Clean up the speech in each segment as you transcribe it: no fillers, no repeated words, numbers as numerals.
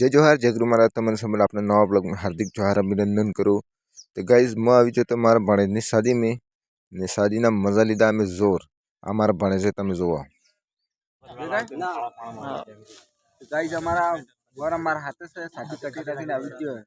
जय जोहार जय गुरु महाराज तमने समझ अपने नवा ब्लॉग में हार्दिक जोहार अभिनंदन करूँ। तो गाइज मैं आई तो मारा भाणेजनी शादी में ने शादीना मजा लीधा अमे जोर अमरा भाणेजे तमे जोवा। गाइज हमारा और हमारा हाथ से शादी कटी कटी ना वीडियो है।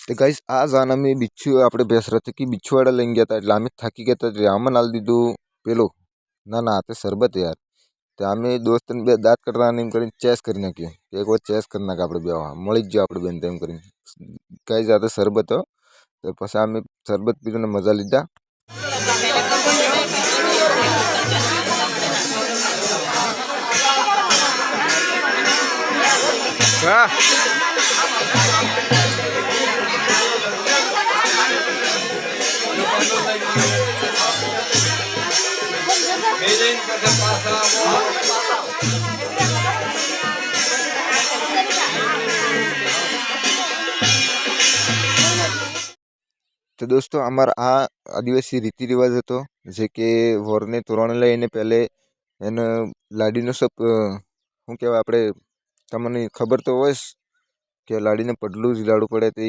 तो गाइस आज आना में बिच्छू अपने बेसरत की बिच्छुवाड़ा लेंगे गया था એટલે અમે થાકી ગયા હતા એટલે આમાં નાલ દીધું પેલો ના હાથે શરબત यार तो અમે દોસ્તને બે દાંત કટરાને એમ કરીને ચેસ કરી નાખ્યો એક વાર ચેસ કરી નાખ આપણે બે મળી જ ગયો આપણે બેન તેમ કરીને ગાઈસ આ તો શરબત હો તો પછી અમે શરબત પીને મજા લીધા। વાહ तो दोस्तों अमर आ आदिवासी रीति रिवाज तो जे के वोरने तोरण लईने पहले एने लाडीनो सब शू कहेवाय आपणे तमने खबर तो होय के लाडीने पडलू झीलाड़ू पड़े तो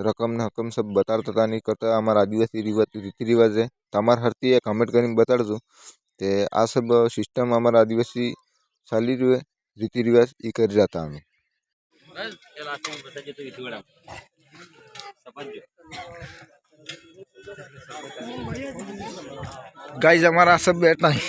रकम ने हकम सब बताड़ता था नहीं करता अमर आदिवासी रीति रिवाज है। तमार हरती है कमेंट कर बताड़जो ते आ सब सिस्टम अमर आदिवासी चाली रह्यो है रीति रिवाज ई कर जाता हमें गाइस हमारा सब बैठना है।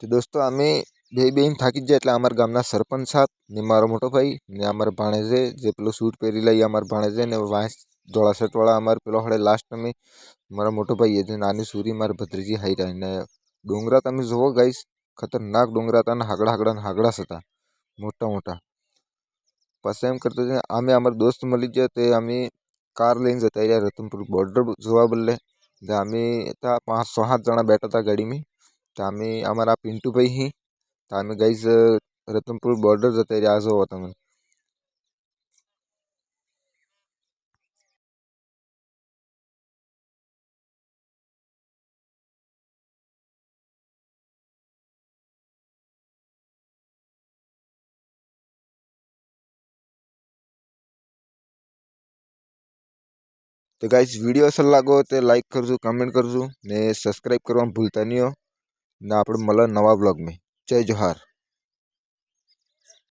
तो दोस्तों अमे बे बेन थाकी जाए એટલે અમાર ગામના સરપંચ સાહેબ ને મારો મોટો ભાઈ ને અમાર ભાણેજે જે પેલો सूट પહેરી લઈ અમાર ભાણેજે ને વાંસ ધોળા શર્ટ वाला અમાર પેલો હળે लास्ट में મારા મોટો ભાઈ એ જે નાની सूरी માર ભત્રીજી હાઈ રહી ને डोंगरा તમે જોવો ગાઈસ खतरनाक डोंगरा था हागड़ा હતા मोटा मोटा પછી એમ કરતો અમે અમાર दोस्त મળી ગયા તે અમે कार લઈને જતા રહ્યા રતનપુર बॉर्डर જોવા બદલે અમે હતા 5-7 જણા બેઠા હતા ગાડી में तो आम्ही आम्हाला पिंटू भाई ही तो आम्ही गाइज रतनपुर बॉर्डर जाते आज होता मैं तो गाइज वीडियो असल लागो तो लाइक करजो कमेंट करजो ने सब्सक्राइब करवा भूलता नहीं हो ना आप मला नवा ब्लॉग में जय जोहार।